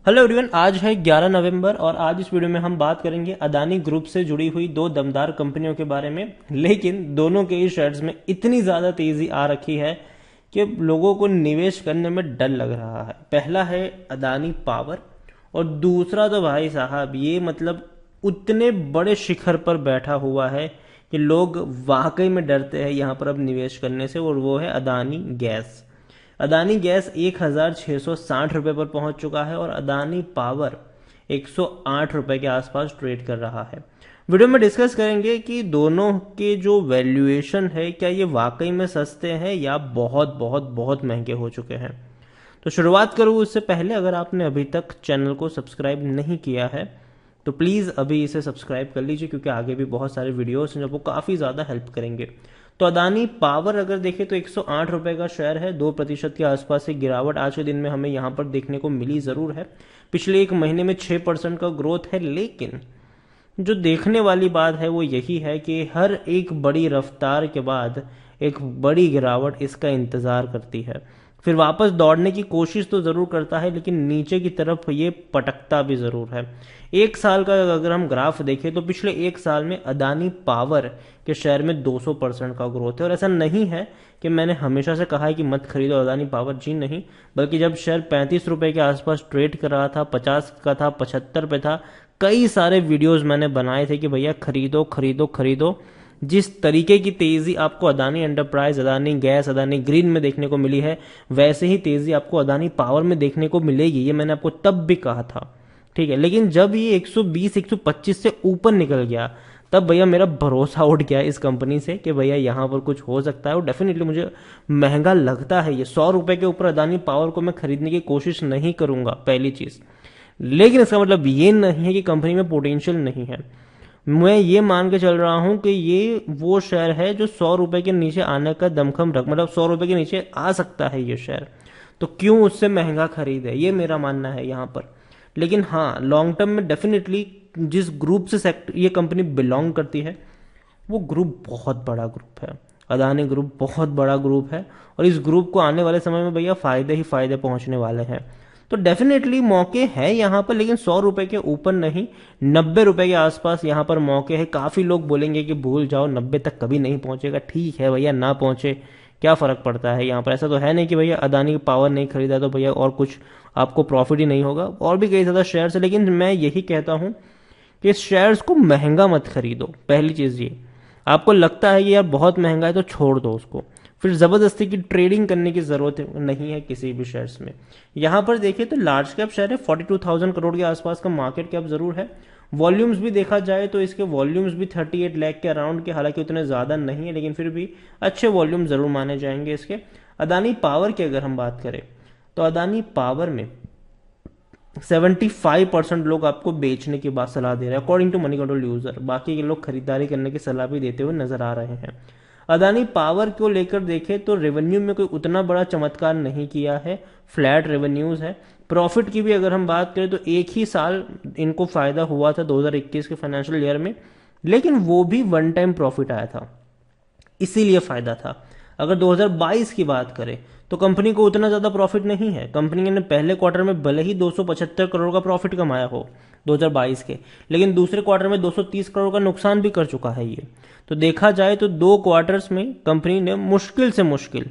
Hello everyone, आज है 11 नवंबर और आज इस वीडियो में हम बात करेंगे अदानी ग्रुप से जुड़ी हुई दो दमदार कंपनियों के बारे में। लेकिन दोनों के ही शेयर्स में इतनी ज़्यादा तेज़ी आ रखी है कि लोगों को निवेश करने में डर लग रहा है। पहला है अदानी पावर और दूसरा तो भाई साहब ये मतलब उतने बड़े शिखर पर बैठा हुआ है कि लोग वाकई में डरते हैं यहाँ पर अब निवेश करने से, और वो है अदानी गैस। अदानी गैस 1660 रुपये पर पहुंच चुका है और अदानी पावर 108 रुपये के आसपास ट्रेड कर रहा है। वीडियो में डिस्कस करेंगे कि दोनों के जो वैल्यूएशन है क्या ये वाकई में सस्ते हैं या बहुत बहुत बहुत महंगे हो चुके हैं। तो शुरुआत करूँ उससे पहले, अगर आपने अभी तक चैनल को सब्सक्राइब नहीं किया है तो प्लीज़ अभी इसे सब्सक्राइब कर लीजिए, क्योंकि आगे भी बहुत सारे वीडियोस हैं जो आपको काफ़ी ज़्यादा हेल्प करेंगे। तो अदानी पावर अगर देखें तो 108 रुपये का शेयर है, 2% के आसपास से गिरावट आज के दिन में हमें यहाँ पर देखने को मिली ज़रूर है। पिछले एक महीने में 6% का ग्रोथ है, लेकिन जो देखने वाली बात है वो यही है कि हर एक बड़ी रफ्तार के बाद एक बड़ी गिरावट इसका इंतज़ार करती है, फिर वापस दौड़ने की कोशिश तो ज़रूर करता है, लेकिन नीचे की तरफ ये पटकता भी ज़रूर है। एक साल का अगर हम ग्राफ देखें तो पिछले एक साल में अदानी पावर के शेयर में 200% का ग्रोथ है। और ऐसा नहीं है कि मैंने हमेशा से कहा है कि मत खरीदो अदानी पावर, जी नहीं, बल्कि जब शेयर 35 रुपये के आसपास ट्रेड कर रहा था, 50 का था, 75 पे था, कई सारे वीडियोस मैंने बनाए थे कि भैया खरीदो खरीदो खरीदो। जिस तरीके की तेजी आपको Adani enterprise, Adani gas, Adani green में देखने को मिली है, वैसे ही तेजी आपको अदानी पावर में देखने को मिलेगी, ये मैंने आपको तब भी कहा था। ठीक है, लेकिन जब ये 120 125 से ऊपर निकल गया तब भैया मेरा भरोसा उठ गया इस कंपनी से कि भैया यहाँ पर कुछ हो सकता है। और डेफिनेटली मुझे महंगा लगता है ये, 100 रुपए के ऊपर अदानी पावर को मैं खरीदने की कोशिश नहीं करूंगा, पहली चीज। लेकिन इसका मतलब ये नहीं है कि कंपनी में पोटेंशियल नहीं है। मैं ये मान के चल रहा हूं कि ये वो शेयर है जो 100 रुपए के नीचे आने का दमखम रख, मतलब 100 रुपए के नीचे आ सकता है ये शेयर, तो क्यों उससे महंगा खरीदे, ये मेरा मानना है यहाँ पर। लेकिन हाँ, लॉन्ग टर्म में डेफिनेटली जिस ग्रुप से सेक्टर ये कंपनी बिलोंग करती है वो ग्रुप बहुत बड़ा ग्रुप है। अदानी ग्रुप बहुत बड़ा ग्रुप है और इस ग्रुप को आने वाले समय में भैया फायदे ही फायदे पहुंचने वाले हैं। तो डेफिनेटली मौके हैं यहाँ पर, लेकिन 100 रुपए के ऊपर नहीं, 90 रुपए के आसपास यहाँ पर मौके हैं। काफी लोग बोलेंगे कि भूल जाओ, 90 तक कभी नहीं पहुंचेगा। ठीक है भैया, ना पहुंचे क्या फर्क पड़ता है यहाँ पर। ऐसा तो है नहीं कि भैया अदानी की पावर नहीं खरीदा तो भैया और कुछ आपको प्रॉफिट ही नहीं होगा, और भी कई ज्यादा शेयर्स है। लेकिन मैं यही कहता हूँ कि इस शेयर्स को महंगा मत खरीदो। पहली चीज ये, आपको लगता है कि यार बहुत महंगा है तो छोड़ दो उसको, फिर जबरदस्ती की ट्रेडिंग करने की जरूरत नहीं है किसी भी शेयर्स में। यहां पर देखिए तो लार्ज कैप शेयर है, 42,000 करोड़ के आसपास का मार्केट कैप जरूर है। वॉल्यूम्स भी देखा जाए तो इसके वॉल्यूम्स भी 38 लाख के अराउंड के, हालांकि उतने ज्यादा नहीं है लेकिन फिर भी अच्छे वॉल्यूम जरूर माने जाएंगे इसके। अदानी पावर की अगर हम बात करें तो अदानी पावर में 75% लोग आपको बेचने की बात सलाह दे रहे हैं according to Moneycontrol user. बाकी के लोग खरीदारी करने की सलाह भी देते हुए नजर आ रहे हैं। अदानी पावर को लेकर देखें तो रेवेन्यू में कोई उतना बड़ा चमत्कार नहीं किया है, फ्लैट रेवेन्यूज है। प्रॉफिट की भी अगर हम बात करें तो एक ही साल इनको फायदा हुआ था 2021 के फाइनेंशियल ईयर में, लेकिन वो भी वन टाइम प्रॉफिट आया था, इसीलिए फायदा था। अगर 2022 की बात करें तो कंपनी को उतना ज्यादा प्रॉफिट नहीं है। कंपनी ने पहले क्वार्टर में भले ही 275 करोड़ का प्रॉफिट कमाया हो 2022 के, लेकिन दूसरे क्वार्टर में 230 करोड़ का नुकसान भी कर चुका है ये। तो देखा जाए तो दो क्वार्टर्स में कंपनी ने मुश्किल से मुश्किल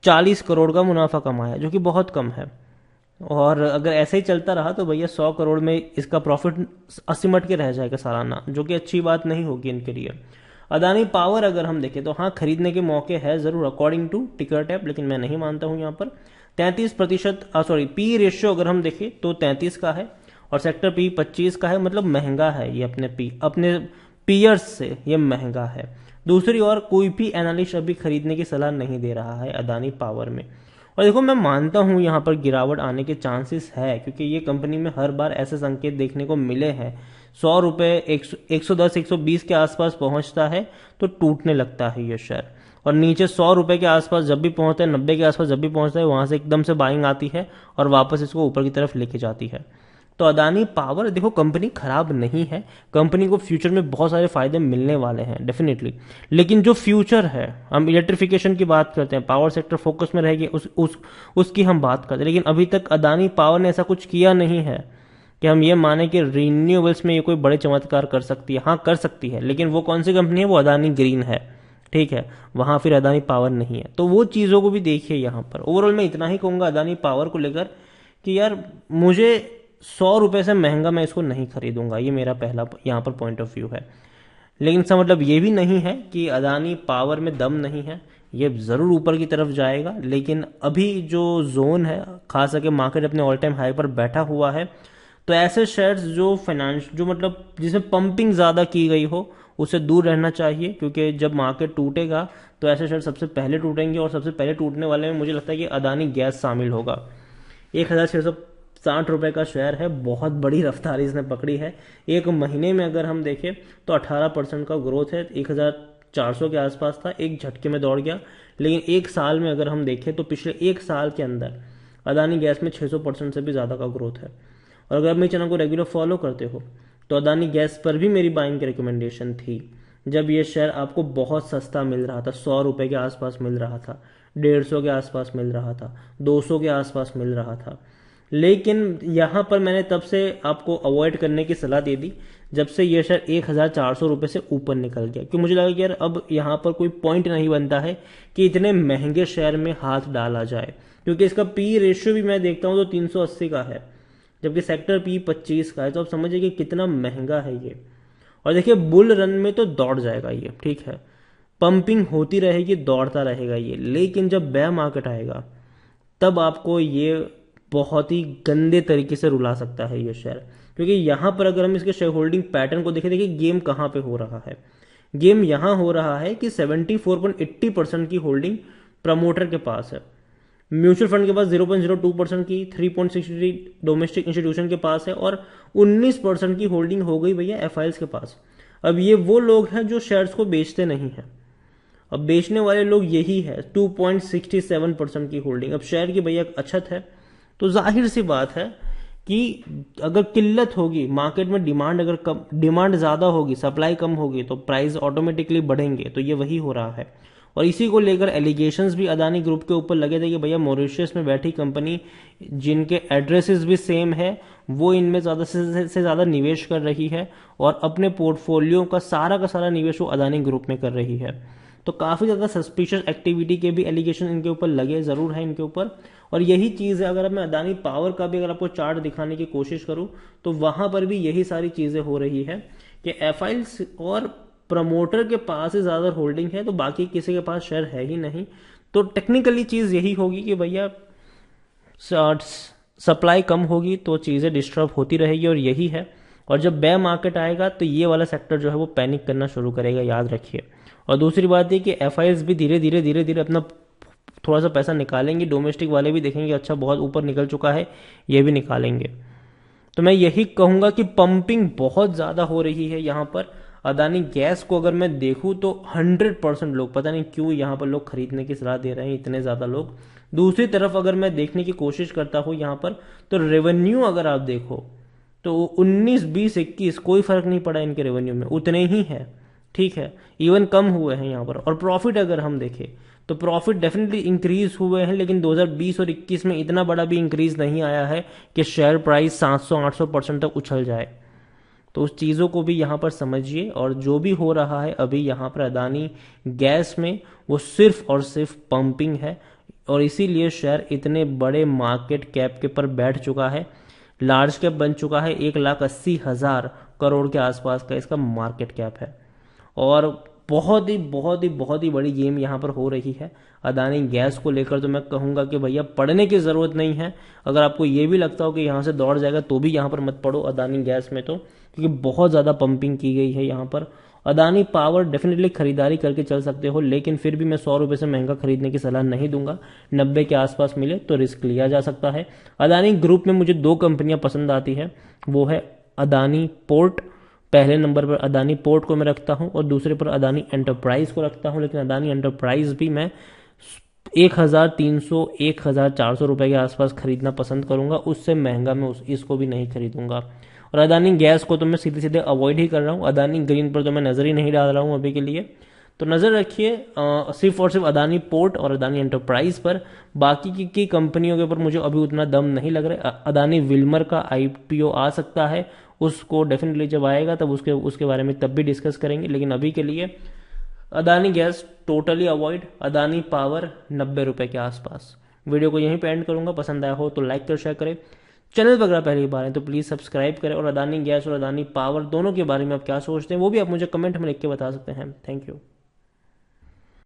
40 करोड़ का मुनाफा कमाया, जो कि बहुत कम है। और अगर ऐसे ही चलता रहा तो भैया 100 करोड़ में इसका प्रॉफिट सिमट के रह जाएगा सालाना, जो कि अच्छी बात नहीं होगी इनके लिए। अदानी पावर अगर हम देखें तो हाँ, खरीदने के मौके है जरूर अकॉर्डिंग टू टिकर टैप, लेकिन मैं नहीं मानता हूं यहाँ पर। 33% पी रेशियो अगर हम देखें तो 33 का है और सेक्टर पी 25 का है, मतलब महंगा है ये अपने पीयर्स से ये महंगा है। दूसरी ओर कोई भी एनालिस्ट अभी खरीदने की सलाह नहीं दे रहा है अदानी पावर में। और देखो, मैं मानता हूं यहाँ पर गिरावट आने के चांसेस है, क्योंकि ये कंपनी में हर बार ऐसे संकेत देखने को मिले हैं। 100 रुपए 110 120 के आसपास पहुंचता है तो टूटने लगता है ये शेयर, और नीचे 100 रुपए के आसपास जब भी पहुंचता है, 90 के आसपास जब भी पहुंचता है, वहां से एकदम से बाइंग आती है और वापस इसको ऊपर की तरफ लेके जाती है। तो अदानी पावर देखो कंपनी खराब नहीं है, कंपनी को फ्यूचर में बहुत सारे फायदे मिलने वाले हैं डेफिनेटली, लेकिन जो फ्यूचर है, हम इलेक्ट्रिफिकेशन की बात करते हैं, पावर सेक्टर फोकस में रहेगी, उसकी हम बात करते हैं, लेकिन अभी तक अदानी पावर ने ऐसा कुछ किया नहीं है कि हम ये माने कि रिन्यूएबल्स में ये कोई बड़े चमत्कार कर सकती है। हाँ कर सकती है, लेकिन वो कौन सी कंपनी है, वो अदानी ग्रीन है, ठीक है, वहां फिर अदानी पावर नहीं है। तो वो चीज़ों को भी देखिए यहाँ पर। ओवरऑल मैं इतना ही कहूँगा अदानी पावर को लेकर कि यार मुझे 100 रुपये से महंगा मैं इसको नहीं खरीदूंगा, ये मेरा पहला यहाँ पर पॉइंट ऑफ व्यू है। लेकिन इसका मतलब ये भी नहीं है कि अदानी पावर में दम नहीं है, ये ज़रूर ऊपर की तरफ जाएगा, लेकिन अभी जो जोन है, खास करके मार्केट अपने ऑल टाइम हाई पर बैठा हुआ है, तो ऐसे शेयर्स जो फाइनेंस जो मतलब जिसमें पंपिंग ज़्यादा की गई हो उससे दूर रहना चाहिए, क्योंकि जब मार्केट टूटेगा तो ऐसे शेयर सबसे पहले टूटेंगे, और सबसे पहले टूटने वाले में मुझे लगता है कि अदानी गैस शामिल होगा। 1660 रुपये का शेयर है, बहुत बड़ी रफ्तार इसने पकड़ी है। एक महीने में अगर हम देखें तो 18% का ग्रोथ है, 1400 के आसपास था, एक झटके में दौड़ गया। लेकिन एक साल में अगर हम देखें तो पिछले एक साल के अंदर अदानी गैस में 600% से भी ज़्यादा का ग्रोथ है। और अगर आप मेरे चैनल को रेगुलर फॉलो करते हो तो अदानी गैस पर भी मेरी बाइंग की रिकमेंडेशन थी, जब ये शेयर आपको बहुत सस्ता मिल रहा था, 100 रुपये के आसपास मिल रहा था, 150 के आसपास मिल रहा था, 200 के आसपास मिल रहा था। लेकिन यहाँ पर मैंने तब से आपको अवॉइड करने की सलाह दे दी जब से ये शेयर 1400 रुपये से ऊपर निकल गया, क्योंकि मुझे लगा कि यार अब यहाँ पर कोई पॉइंट नहीं बनता है कि इतने महंगे शेयर में हाथ डाला जाए, क्योंकि इसका पी रेशियो भी मैं देखता हूँ तो 380 का है, जबकि सेक्टर पी 25 का है। तो आप समझिए कि कितना महंगा है ये। और देखिए बुल रन में तो दौड़ जाएगा ये, ठीक है, पंपिंग होती रहेगी, दौड़ता रहेगा ये, लेकिन जब बेयर मार्केट आएगा तब आपको ये बहुत ही गंदे तरीके से रुला सकता है ये शेयर। क्योंकि यहाँ पर अगर हम इसके शेयर होल्डिंग पैटर्न को देखें, देखिए गेम कहाँ पे हो रहा है, गेम यहाँ हो रहा है कि 74.80% की होल्डिंग प्रमोटर के पास है, म्यूचुअल फंड के पास 0.02% की, 3.63 डोमेस्टिक इंस्टीट्यूशन के पास है, और 19% की होल्डिंग हो गई भैया एफआईएल्स के पास। अब ये वो लोग हैं जो शेयर्स को बेचते नहीं हैं, अब बेचने वाले लोग यही है, 2.67% की होल्डिंग। अब शेयर की भैया अच्छत है, तो जाहिर सी बात है कि अगर किल्लत होगी मार्केट में, डिमांड अगर कम, डिमांड ज़्यादा होगी, सप्लाई कम होगी, तो प्राइस ऑटोमेटिकली बढ़ेंगे। तो ये वही हो रहा है, और इसी को लेकर एलिगेशंस भी अदानी ग्रुप के ऊपर लगे थे कि भैया मॉरिशस में बैठी कंपनी जिनके एड्रेसेस भी सेम है वो इनमें ज़्यादा से ज़्यादा निवेश कर रही है, और अपने पोर्टफोलियो का सारा निवेश वो अदानी ग्रुप में कर रही है। तो काफ़ी ज़्यादा सस्पिशियस एक्टिविटी के भी एलिगेशन इनके ऊपर लगे ज़रूर है इनके ऊपर। और यही चीज़ है, अगर मैं अदानी पावर का भी अगर आपको चार्ट दिखाने की कोशिश करूं तो वहां पर भी यही सारी चीज़ें हो रही है कि एफआईएल्स और प्रमोटर के पास ही ज़्यादा होल्डिंग है, तो बाकी किसी के पास शेयर है ही नहीं। तो टेक्निकली चीज़ यही होगी कि भैया सप्लाई कम होगी तो चीज़ें डिस्टर्ब होती रहेगी, और यही है। और जब बेयर मार्केट आएगा तो ये वाला सेक्टर जो है वो पैनिक करना शुरू करेगा, याद रखिए। और दूसरी बात ये कि एफआईएल्स भी धीरे धीरे अपना थोड़ा सा पैसा निकालेंगे, डोमेस्टिक वाले भी देखेंगे अच्छा बहुत ऊपर निकल चुका है, ये भी निकालेंगे। तो मैं यही कहूँगा कि पंपिंग बहुत ज़्यादा हो रही है यहाँ पर। अदानी गैस को अगर मैं देखूँ तो 100% लोग, पता नहीं क्यों यहाँ पर लोग खरीदने की सलाह दे रहे हैं, इतने ज़्यादा लोग। दूसरी तरफ अगर मैं देखने की कोशिश करता हूँ यहाँ पर, तो रेवेन्यू अगर आप देखो तो 19, 20, 21 कोई फर्क नहीं पड़ा इनके रेवेन्यू में, उतने ही है, ठीक है, इवन कम हुए हैं यहाँ पर। और प्रॉफिट अगर हम देखें तो प्रॉफिट डेफिनेटली इंक्रीज हुए हैं, लेकिन 2020 और 21 में इतना बड़ा भी इंक्रीज नहीं आया है कि शेयर प्राइस 700-800% तक उछल जाए। तो उस चीज़ों को भी यहाँ पर समझिए। और जो भी हो रहा है अभी यहाँ पर अदानी गैस में, वो सिर्फ और सिर्फ पंपिंग है, और इसीलिए शेयर इतने बड़े मार्केट कैप के पर बैठ चुका है, लार्ज कैप बन चुका है, 1,80,000 करोड़ के आसपास का इसका मार्केट कैप है। और बहुत ही बड़ी गेम यहाँ पर हो रही है अदानी गैस को लेकर। तो मैं कहूँगा कि भैया पढ़ने की ज़रूरत नहीं है, अगर आपको ये भी लगता हो कि यहाँ से दौड़ जाएगा तो भी यहाँ पर मत पढ़ो अदानी गैस में, तो क्योंकि बहुत ज़्यादा पंपिंग की गई है यहाँ पर। अदानी पावर डेफिनेटली खरीदारी करके चल सकते हो, लेकिन फिर भी मैं 100 रुपये से महंगा खरीदने की सलाह नहीं दूंगा। 90 के आसपास मिले तो रिस्क लिया जा सकता है। अदानी ग्रुप में मुझे 2 कंपनियां पसंद आती है, वो है अदानी पोर्ट, पहले नंबर पर अदानी पोर्ट को मैं रखता हूं, और दूसरे पर अदानी एंटरप्राइज को रखता हूं। लेकिन अदानी एंटरप्राइज भी मैं 1300 1400 रुपए के आसपास खरीदना पसंद करूंगा, उससे महंगा मैं इसको भी नहीं खरीदूंगा। और अदानी गैस को तो मैं सीधे सीधे अवॉइड ही कर रहा हूँ, अदानी ग्रीन पर तो मैं नज़र ही नहीं डाल रहा हूँ अभी के लिए। तो नज़र रखिए सिर्फ और सिर्फ अदानी पोर्ट और अदानी एंटरप्राइज पर। बाकी की कंपनियों के ऊपर मुझे अभी उतना दम नहीं लग रहा है। अदानी विल्मर का आईपीओ आ सकता है, उसको डेफिनेटली जब आएगा तब उसके उसके बारे में तब भी डिस्कस करेंगे, लेकिन अभी के लिए Adani gas totally avoid, Adani power 90 रुपए के आसपास। वीडियो को यहीं पे एंड करूंगा, पसंद आया हो तो लाइक कर शेयर करें, चैनल पर अगर पहली बार है तो प्लीज़ सब्सक्राइब करें। और अदानी गैस और अदानी पावर दोनों के बारे में आप क्या सोचते हैं वो भी आप मुझे कमेंट में लिख के बता सकते हैं। Thank you.